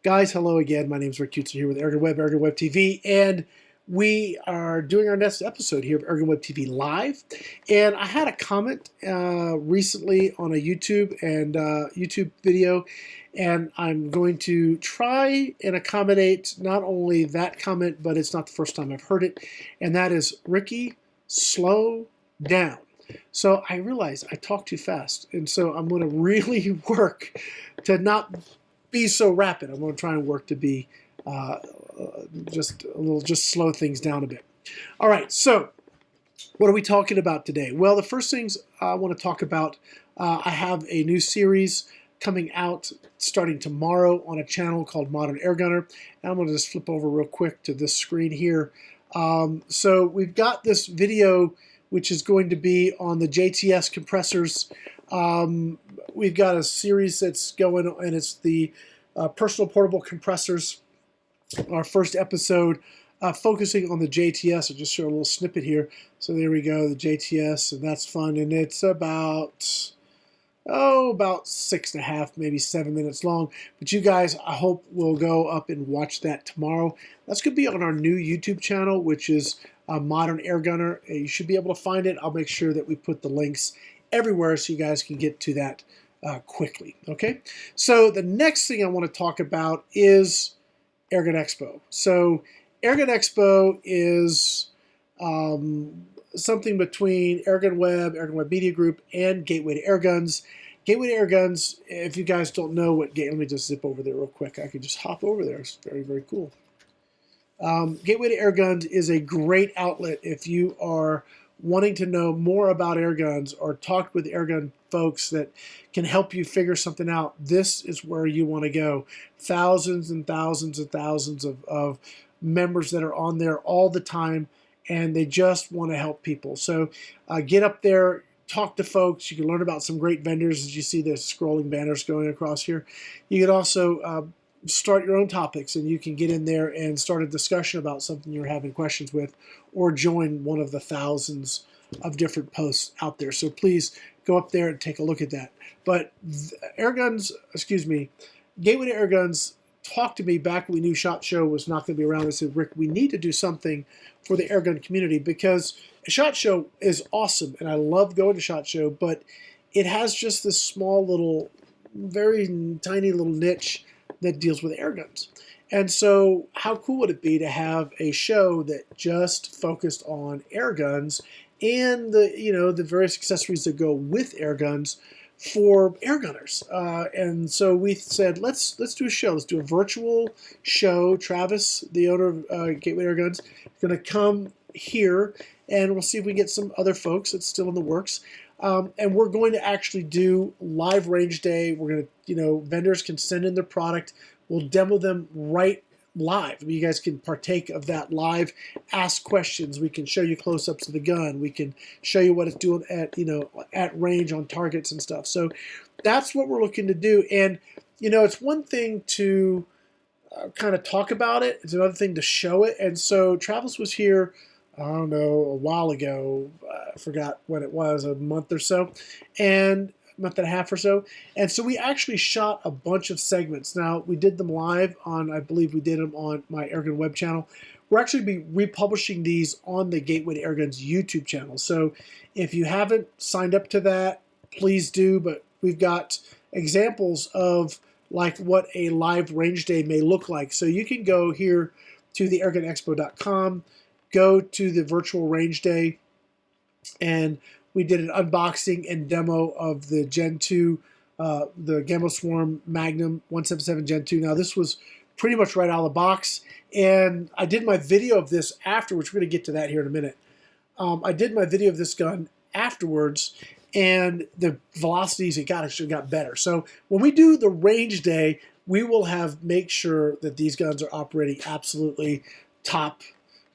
Guys, hello again. My name is Rick Kutzer here with Airgunwebtv, and we are doing our next episode here of Airgunwebtv Live. And I had a comment recently on a YouTube video, and I'm going to try and accommodate not only that comment, but it's not the first time I've heard it, and that is, Ricky, slow down. So I realize I talk too fast, and so I'm going to really work to not be so rapid. I'm going to try and work to be just slow things down a bit. All right, so what are we talking about today? Well, the first things I want to talk about, I have a new series coming out starting tomorrow on a channel called Modern Airgunner. And I'm going to just flip over real quick to this screen here. So we've got this video which is going to be on the JTS compressors. We've got a series that's going, and it's the personal portable compressors. Our first episode focusing on the JTS. I'll just show a little snippet here. So there we go, the JTS, and that's fun. And it's about 6.5, maybe 7 minutes long. But you guys, I hope will go up and watch that tomorrow. That's going to be on our new YouTube channel, which is Modern Airgunner. You should be able to find it. I'll make sure that we put the links everywhere so you guys can get to that quickly. Okay, so the next thing I want to talk about is Airgun Expo. So Airgun Expo is something between Airgun Web, Airgun Web Media Group, and Gateway to Airguns. Gateway to Airguns, if you guys don't know what let me just zip over there real quick. I can just hop over there. It's very, very cool. Gateway to Airguns is a great outlet if you are wanting to know more about airguns or talk with airgun folks that can help you figure something out. This is where you want to go. Thousands and thousands and thousands of members that are on there all the time, and they just want to help people. So get up there, talk to folks. You can learn about some great vendors, as you see the scrolling banners going across here. You can also start your own topics, and you can get in there and start a discussion about something you're having questions with, or join one of the thousands of different posts out there. So please go up there and take a look at that. But Gateway to Airguns talked to me back when we knew SHOT Show was not going to be around. They said, Rick, we need to do something for the airgun community, because SHOT Show is awesome, and I love going to SHOT Show, but it has just this small little, very tiny little niche that deals with airguns. And so how cool would it be to have a show that just focused on airguns and the various accessories that go with airguns for airgunners? And so we said, let's do a show. Let's do a virtual show. Travis, the owner of Gateway Airguns, is going to come here, and we'll see if we get some other folks. It's still in the works. And we're going to actually do live range day. We're going to, vendors can send in their product. We'll demo them right live. You guys can partake of that live, ask questions. We can show you close-ups of the gun. We can show you what it's doing at range on targets and stuff. So that's what we're looking to do. And, it's one thing to kind of talk about it. It's another thing to show it. And so Travis was here, I don't know, a while ago. I forgot when it was, a month or so, and a month and a half or so. And so we actually shot a bunch of segments. Now, we did them live on, I believe we did them on my Airgun web channel. We're actually be republishing these on the Gateway to Airguns YouTube channel. So if you haven't signed up to that, please do. But we've got examples of like what a live range day may look like. So you can go here to the airgunexpo.com, go to the virtual range day, and we did an unboxing and demo of the Gen 2, the Gamma Swarm Magnum 177 Gen 2. Now, this was pretty much right out of the box, and I did my video of this afterwards. We're going to get to that here in a minute. I did my video of this gun afterwards, and the velocities it actually got better. So when we do the range day, we will make sure that these guns are operating absolutely top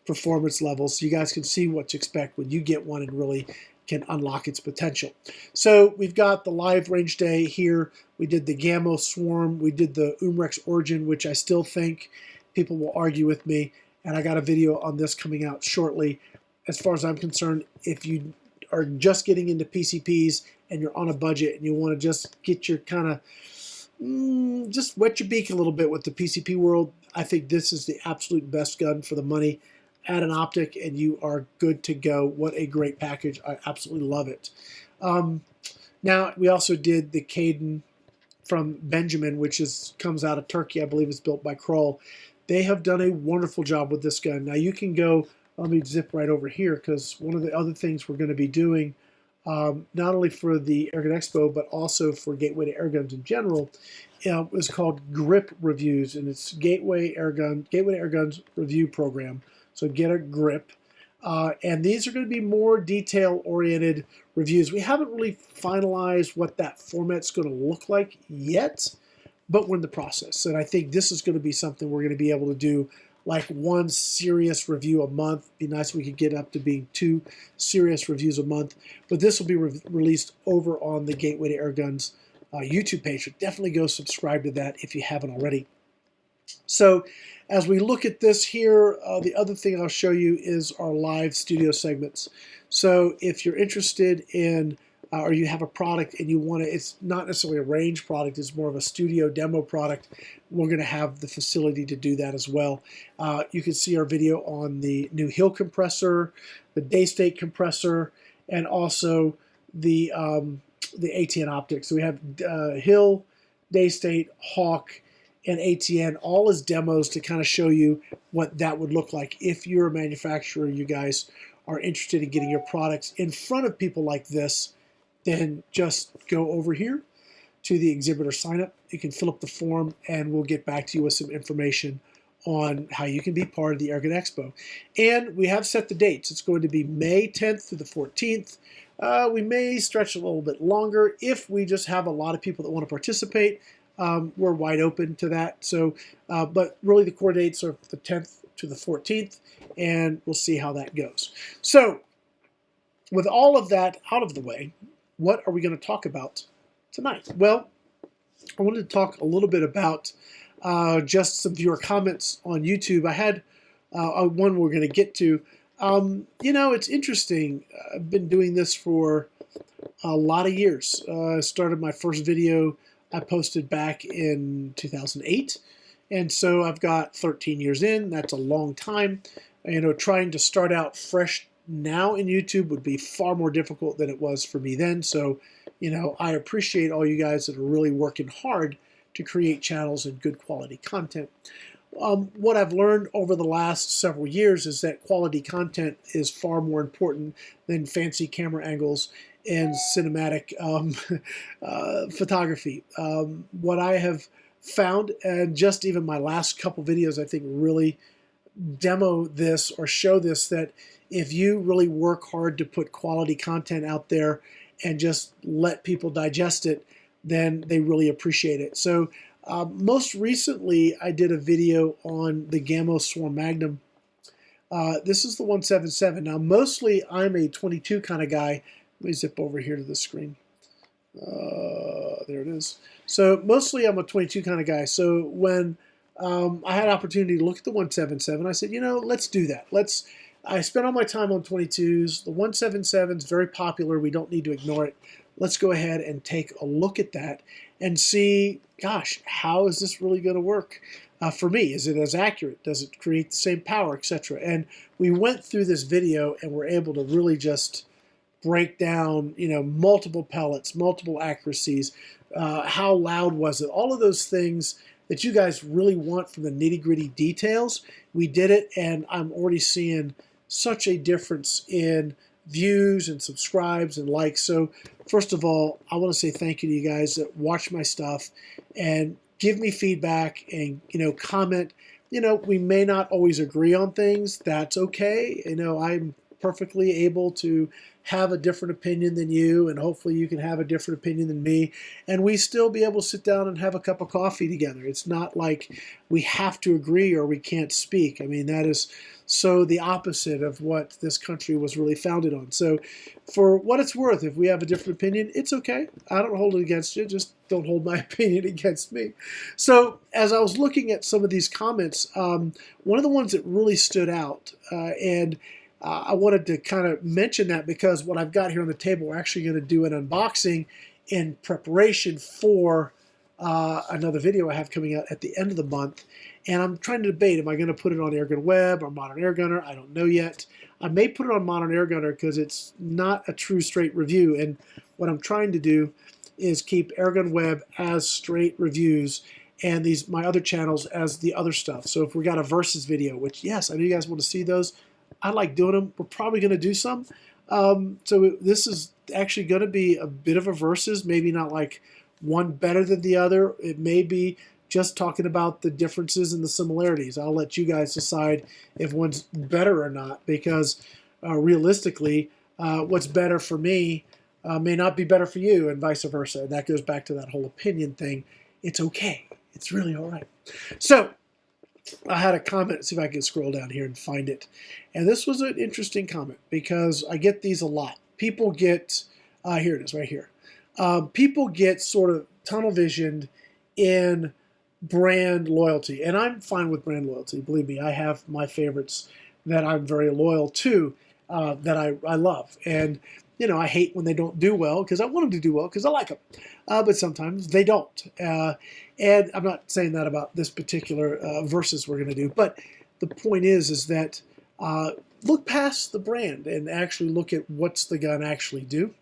performance levels, so you guys can see what to expect when you get one and really can unlock its potential. So we've got the live range day here. We did the Gamma Swarm. We did the Umrex Origin, which I still think people will argue with me. And I got a video on this coming out shortly. As far as I'm concerned, if you are just getting into PCPs and you're on a budget and you want to just get your kind of just wet your beak a little bit with the PCP world. I think this is the absolute best gun for the money. Add an optic and you are good to go. What a great package. I absolutely love it. Now, we also did the Caden from Benjamin, which comes out of Turkey. I believe it's built by Kroll. They have done a wonderful job with this gun. Now, you can go, let me zip right over here, because one of the other things we're going to be doing, not only for the Airgun Expo, but also for Gateway to Airguns in general, is called Grip Reviews, and it's Gateway to Airguns review program. So get a grip. And these are going to be more detail-oriented reviews. We haven't really finalized what that format's going to look like yet, but we're in the process. And I think this is going to be something we're going to be able to do, like one serious review a month. It'd be nice if we could get up to being 2 serious reviews a month. But this will be released over on the Gateway to Airguns YouTube page. So definitely go subscribe to that if you haven't already. So as we look at this here, the other thing I'll show you is our live studio segments. So if you're interested in, or you have a product and you want to, it's not necessarily a range product, it's more of a studio demo product, we're going to have the facility to do that as well. You can see our video on the new Hill compressor, the Daystate compressor, and also the ATN optics. So we have Hill, Daystate, Hawk, and ATN, all as demos to kind of show you what that would look like. If you're a manufacturer, you guys are interested in getting your products in front of people like this, then just go over here to the exhibitor sign up. You can fill up the form and we'll get back to you with some information on how you can be part of the Airgun Expo. And we have set the dates. It's going to be May 10th through the 14th. We may stretch a little bit longer if we just have a lot of people that want to participate. We're wide open to that. So, but really the core dates are the 10th to the 14th, and we'll see how that goes. So, with all of that out of the way, what are we going to talk about tonight? Well, I wanted to talk a little bit about just some viewer comments on YouTube. I had one we're going to get to. You know, it's interesting. I've been doing this for a lot of years. I started my first video I posted back in 2008, and so I've got 13 years in. That's a long time. You know, trying to start out fresh now in YouTube would be far more difficult than it was for me then. So, you know, I appreciate all you guys that are really working hard to create channels and good quality content. What I've learned over the last several years is that quality content is far more important than fancy camera angles and cinematic photography. What I have found, and just even my last couple videos, I think really demo this or show this, that if you really work hard to put quality content out there and just let people digest it, then they really appreciate it. So most recently, I did a video on the Gammo Swarm Magnum. This is the 177. Now, mostly I'm a 22 kind of guy. Let me zip over here to the screen. There it is. So mostly I'm a 22 kind of guy. So when I had an opportunity to look at the 177, I said, you know, let's do that. I spent all my time on 22s. The 177 is very popular. We don't need to ignore it. Let's go ahead and take a look at that and see, gosh, how is this really going to work for me? Is it as accurate? Does it create the same power, etc.? And we went through this video and were able to really just break down, you know, multiple pellets, multiple accuracies, how loud was it, all of those things that you guys really want from the nitty-gritty details. We did it, and I'm already seeing such a difference in views and subscribes and likes. So first of all, I want to say thank you to you guys that watch my stuff and give me feedback and, you know, comment. You know, we may not always agree on things. That's okay. You know, I'm perfectly able to have a different opinion than you, and hopefully you can have a different opinion than me, and we still be able to sit down and have a cup of coffee together. It's not like we have to agree or we can't speak. I mean, that is so the opposite of what this country was really founded on. So for what it's worth, if we have a different opinion, it's okay. I don't hold it against you. Just don't hold my opinion against me. So as I was looking at some of these comments, one of the ones that really stood out, and I wanted to kind of mention that because what I've got here on the table, we're actually going to do an unboxing in preparation for another video I have coming out at the end of the month, and I'm trying to debate, am I going to put it on Airgun Web or Modern Airgunner? I don't know yet. I may put it on Modern Airgunner because it's not a true straight review, and what I'm trying to do is keep Airgun Web as straight reviews and my other channels as the other stuff. So if we got a versus video, which yes, I know you guys want to see those, I like doing them. We're probably going to do some. So this is actually going to be a bit of a versus, maybe not like one better than the other. It may be just talking about the differences and the similarities. I'll let you guys decide if one's better or not, because realistically, what's better for me may not be better for you, and vice versa. And that goes back to that whole opinion thing. It's okay. It's really all right. So I had a comment. Let's see if I can scroll down here and find it. And this was an interesting comment because I get these a lot. People get, here it is right here. People get sort of tunnel visioned in brand loyalty. And I'm fine with brand loyalty. Believe me, I have my favorites that I'm very loyal to, that I love. And, you know, I hate when they don't do well because I want them to do well because I like them. But sometimes they don't. And I'm not saying that about this particular versus we're going to do. But the point is that look past the brand and actually look at what's the gun actually do.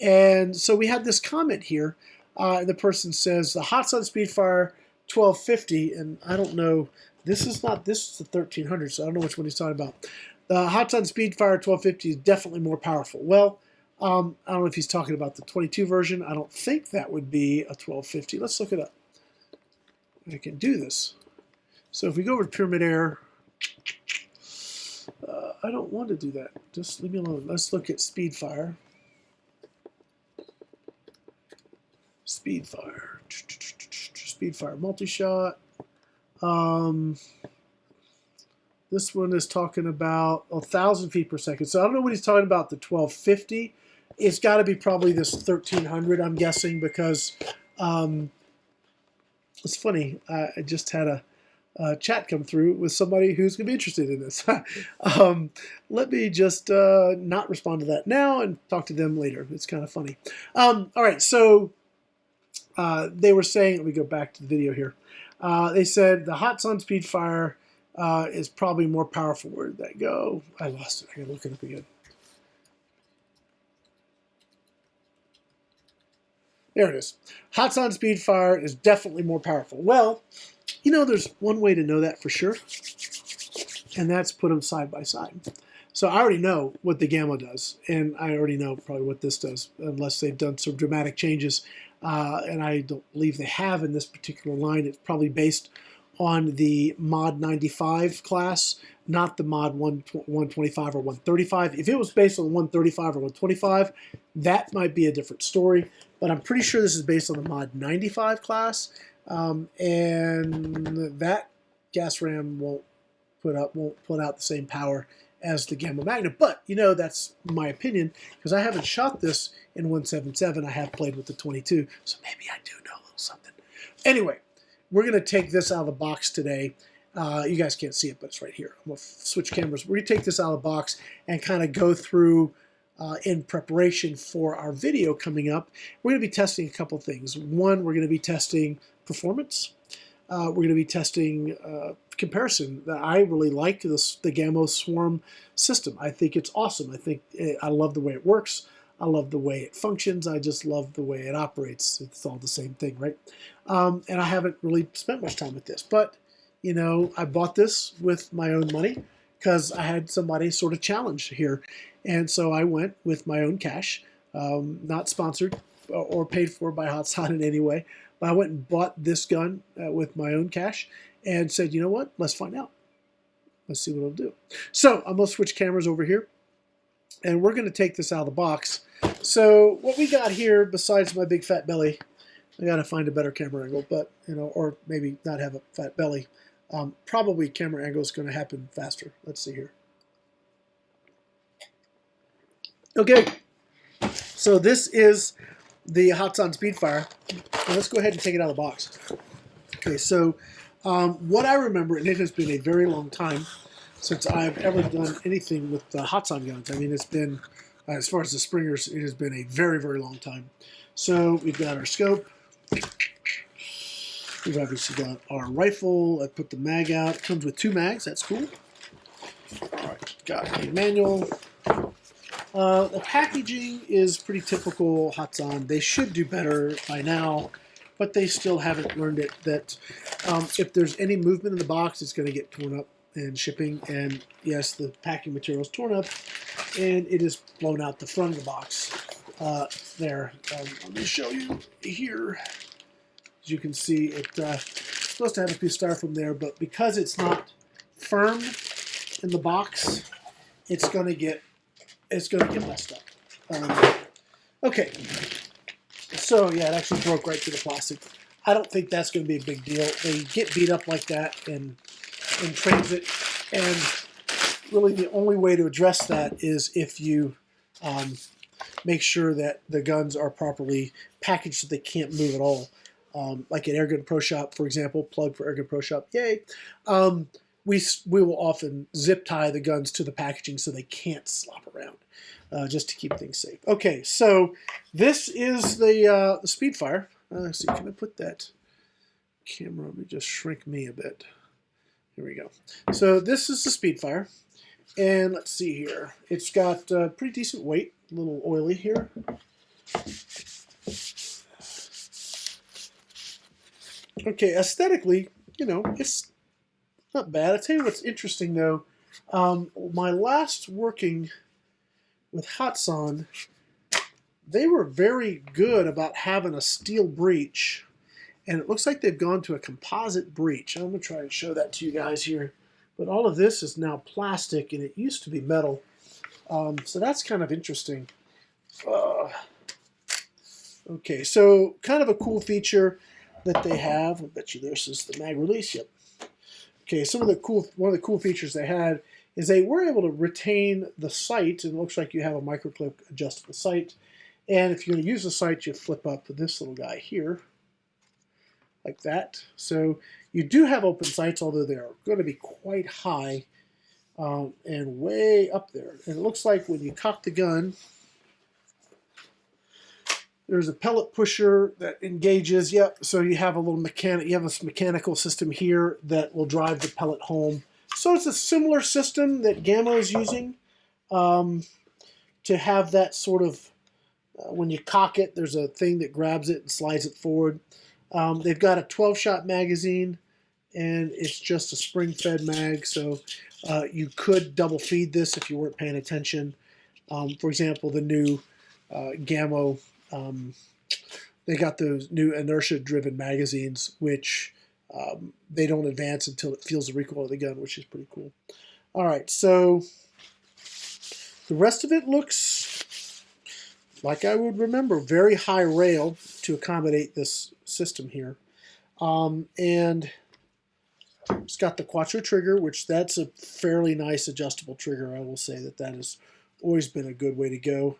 And so we had this comment here. The person says, the Hatsan SpeedFire 1250, and I don't know, this is the 1300, so I don't know which one he's talking about. The Hatsan SpeedFire 1250 is definitely more powerful. Well, I don't know if he's talking about the 22 version. I don't think that would be a 1250. Let's look it up. I can do this. So if we go over to Pyramid Air, I don't want to do that. Just leave me alone. Let's look at SpeedFire. SpeedFire multi-shot. This one is talking about 1,000 feet per second. So I don't know what he's talking about, the 1250. It's got to be probably this 1300, I'm guessing, because it's funny. I just had a chat come through with somebody who's going to be interested in this. Let me just not respond to that now and talk to them later. It's kind of funny. All right, so they were saying, let me go back to the video here. They said the Hatsan SpeedFire is probably more powerful. Where did that go? I lost it. I gotta look it up again. There it is. Hatsan SpeedFire is definitely more powerful. Well, you know, there's one way to know that for sure, and that's put them side by side. So I already know what the Gamma does, and I already know probably what this does, unless they've done some dramatic changes, and I don't believe they have in this particular line. It's probably based on the Mod 95 class, not the Mod 125 or 135. If it was based on 135 or 125, that might be a different story. But I'm pretty sure this is based on the Mod 95 class, and that gas ram won't put out the same power as the Gamma Magna. But you know, that's my opinion because I haven't shot this in 177. I have played with the 22, so maybe I do know a little something. Anyway, we're going to take this out of the box today. You guys can't see it, but it's right here. I'm going to switch cameras. We're going to take this out of the box and kind of go through in preparation for our video coming up. We're going to be testing a couple things. One, we're going to be testing performance. We're going to be testing comparison. I really like the Gamma Swarm system. I think it's awesome. I love the way it works. I love the way it functions. I just love the way it operates. It's all the same thing, right? And I haven't really spent much time with this. But, you know, I bought this with my own money because I had somebody sort of challenge here. And so I went with my own cash, not sponsored or paid for by Hatsan in any way. But I went and bought this gun with my own cash and said, you know what? Let's find out. Let's see what it'll do. So I'm going to switch cameras over here. And we're going to take this out of the box. So what we got here, besides my big fat belly, I got to find a better camera angle, but, you know, or maybe not have a fat belly. Probably camera angle is going to happen faster. Let's see here. Okay, so this is the Hatsan SpeedFire. Let's go ahead and take it out of the box. Okay, so what I remember, and it has been a very long time since I've ever done anything with the Hatsan guns. I mean, it's been, as far as the Springers, it has been a very, very long time. So we've got our scope. We've obviously got our rifle. I put the mag out. It comes with 2 mags. That's cool. All right, got a manual. The packaging is pretty typical Hatsan. They should do better by now, but they still haven't learned it that if there's any movement in the box, it's going to get torn up in shipping. And yes, the packing material is torn up, and it is blown out the front of the box. There, let me show you here. As you can see, it's supposed to have a piece of styrofoam there, but because it's not firm in the box, it's going to get messed up. Okay, so yeah, it actually broke right through the plastic. I don't think that's going to be a big deal. They get beat up like that in transit, and really the only way to address that is if you make sure that the guns are properly packaged so they can't move at all. Like at Airgun Pro Shop, for example, plug for Airgun Pro Shop, yay. We will often zip tie the guns to the packaging so they can't slop around, just to keep things safe. Okay, so this is the SpeedFire. Let's see, can I put that camera? Let me just shrink me a bit. Here we go. So this is the SpeedFire, and let's see here. It's got pretty decent weight, a little oily here. Okay, aesthetically, you know, it's not bad. I'll tell you what's interesting, though. My last working with Hatsan, they were very good about having a steel breech, and it looks like they've gone to a composite breech. I'm going to try and show that to you guys here. But all of this is now plastic, and it used to be metal. So that's kind of interesting. Okay, so kind of a cool feature that they have. I bet you this is the mag release. Yep. Okay, one of the cool features they had is they were able to retain the sight, and it looks like you have a microclip adjustable sight. And if you're going to use the sight, you flip up this little guy here, like that. So you do have open sights, although they're going to be quite high and way up there. And it looks like when you cock the gun, there's a pellet pusher that engages. Yep. So you have a little mechanical system here that will drive the pellet home. So it's a similar system that Gamma is using to have that sort of. When you cock it, there's a thing that grabs it and slides it forward. They've got a 12-shot magazine, and it's just a spring-fed mag. So you could double feed this if you weren't paying attention. For example, the new Gamma. They got those new inertia-driven magazines, which they don't advance until it feels the recoil of the gun, which is pretty cool. All right, so the rest of it looks like I would remember, very high rail to accommodate this system here. And it's got the Quattro trigger, which that's a fairly nice adjustable trigger. I will say that has always been a good way to go.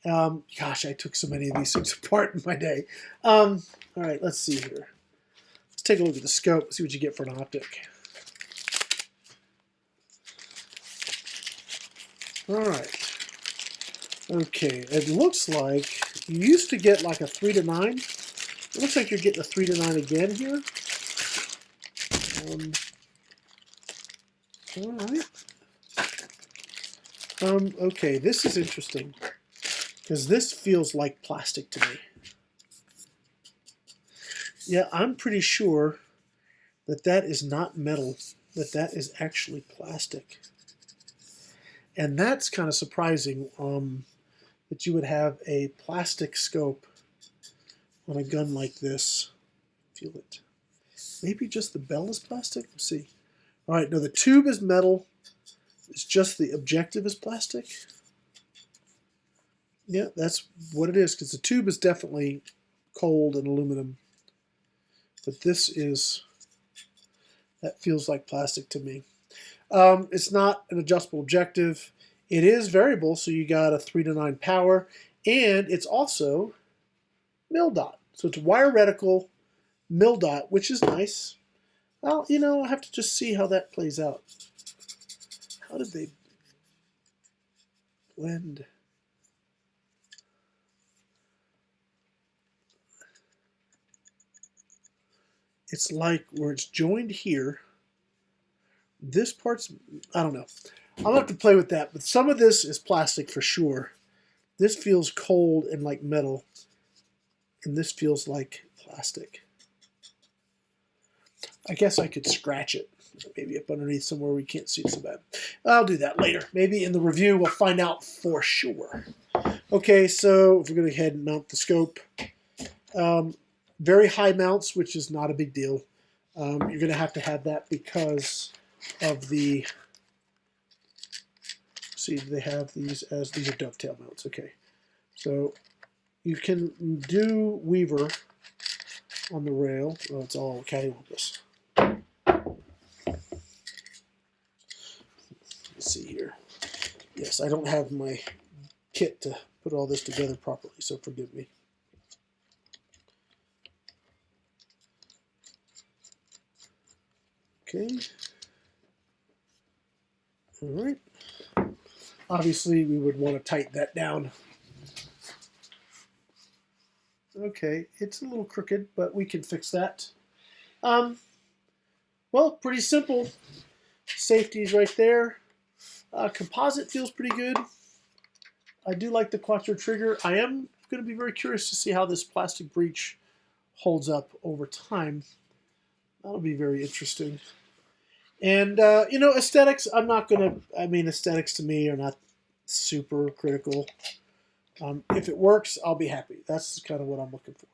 Gosh, I took so many of these things apart in my day. All right, let's see here. Let's take a look at the scope, see what you get for an optic. All right. Okay, it looks like you used to get like a 3 to 9. It looks like you're getting a 3 to 9 again here. All right. Okay, this is interesting, because this feels like plastic to me. Yeah, I'm pretty sure that that is not metal, that is actually plastic. And that's kind of surprising, that you would have a plastic scope on a gun like this. Feel it. Maybe just the bell is plastic? Let's see. All right, no, the tube is metal. It's just the objective is plastic. Yeah, that's what it is, because the tube is definitely cold and aluminum. But this is, that feels like plastic to me. It's not an adjustable objective. It is variable, so you got a 3 to 9 power, and it's also mil dot. So it's wire reticle, mil dot, which is nice. Well, you know, I'll have to just see how that plays out. How did they blend? it's like where it's joined here. This part's, I don't know. I'll have to play with that, but some of this is plastic for sure. This feels cold and like metal, and this feels like plastic. I guess I could scratch it, maybe up underneath somewhere we can't see it so bad. I'll do that later. Maybe in the review we'll find out for sure. Okay, so if we're going to go ahead and mount the scope. Very high mounts, which is not a big deal. You're going to have that because of the, see, they have these as, these are dovetail mounts. Okay, so you can do weaver on the rail. Oh, it's all okay on this. Let's see here. Yes, I don't have my kit to put all this together properly, so forgive me. Okay. All right. Obviously, we would want to tighten that down. Okay, it's a little crooked, but we can fix that. Well, pretty simple. Safety's right there. Composite feels pretty good. I do like the Quattro trigger. I am going to be very curious to see how this plastic breech holds up over time. That'll be very interesting. And, you know, aesthetics, I'm not going to, I mean, aesthetics to me are not super critical. If it works, I'll be happy. That's kind of what I'm looking for.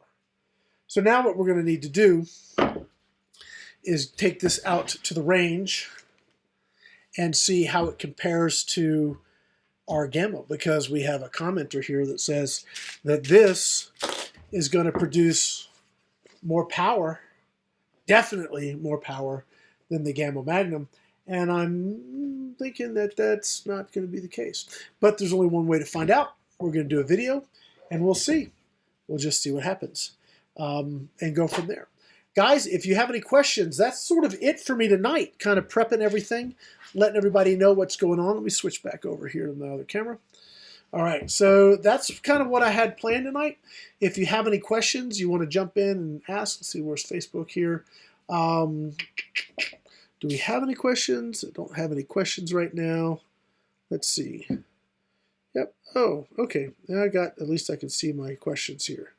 So now what we're going to need to do is take this out to the range and see how it compares to our Gamma, because we have a commenter here that says that this is going to produce more power, definitely more power than the Gamma Magnum, and I'm thinking that that's not going to be the case. But there's only one way to find out. We're going to do a video, and we'll see. We'll just see what happens and go from there. Guys, if you have any questions, that's sort of it for me tonight, kind of prepping everything, letting everybody know what's going on. Let me switch back over here to my other camera. All right, so that's kind of what I had planned tonight. If you have any questions, you want to jump in and ask. Let's see, where's Facebook here? Do we have any questions? I don't have any questions right now. Let's see. Yep. Oh, okay. Now I got, at least I can see my questions here.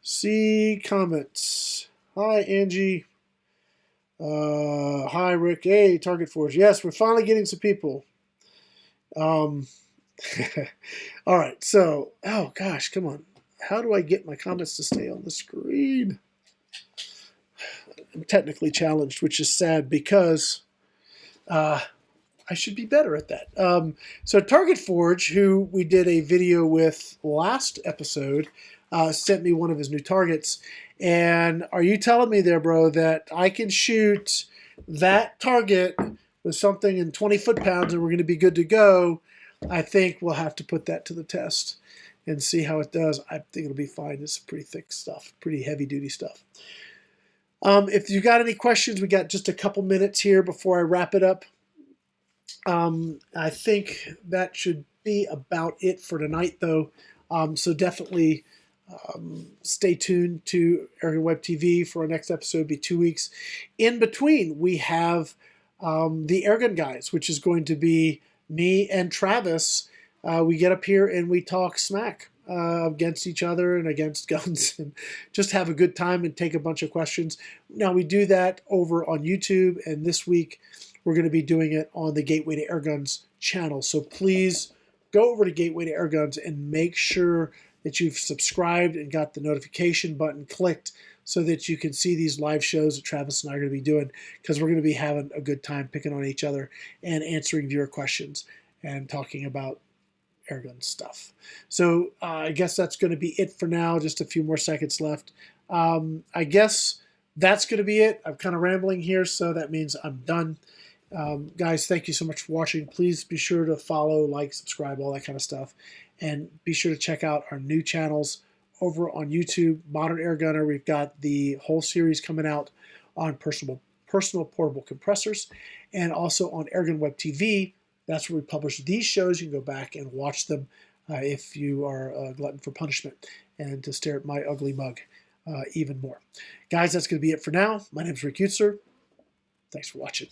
See comments. Hi, Angie. Hi, Rick. Hey, Target Forge. Yes, we're finally getting some people. All right. So, oh gosh, come on. How do I get my comments to stay on the screen? I'm technically challenged, which is sad because I should be better at that. So Target Forge, who we did a video with last episode, sent me one of his new targets. And are you telling me there, bro, that I can shoot that target with something in 20 foot-pounds and we're going to be good to go? I think we'll have to put that to the test and see how it does. I think it'll be fine. It's pretty thick stuff, pretty heavy-duty stuff. If you got any questions, we got just a couple minutes here before I wrap it up. I think that should be about it for tonight, though. So definitely stay tuned to Airgunwebtv for our next episode. It'll be 2 weeks. In between, we have the Airgun guys, which is going to be me and Travis. We get up here and we talk smack against each other and against guns and just have a good time and take a bunch of questions. Now, we do that over on YouTube, and this week we're going to be doing it on the Gateway to Airguns channel. So please go over to Gateway to Airguns and make sure that you've subscribed and got the notification button clicked so that you can see these live shows that Travis and I are going to be doing, because we're going to be having a good time picking on each other and answering viewer questions and talking about Airgun stuff. So I guess that's going to be it for now. Just a few more seconds left. I guess that's going to be it. I'm kind of rambling here, so that means I'm done. Guys, thank you so much for watching. Please be sure to follow, like, subscribe, all that kind of stuff. And be sure to check out our new channels over on YouTube. Modern Airgunner, we've got the whole series coming out on personal portable compressors, and also on Airgunwebtv. That's where we publish these shows. You can go back and watch them if you are a glutton for punishment and to stare at my ugly mug. even more. Guys, that's going to be it for now. My name is Rick Utzer. Thanks for watching.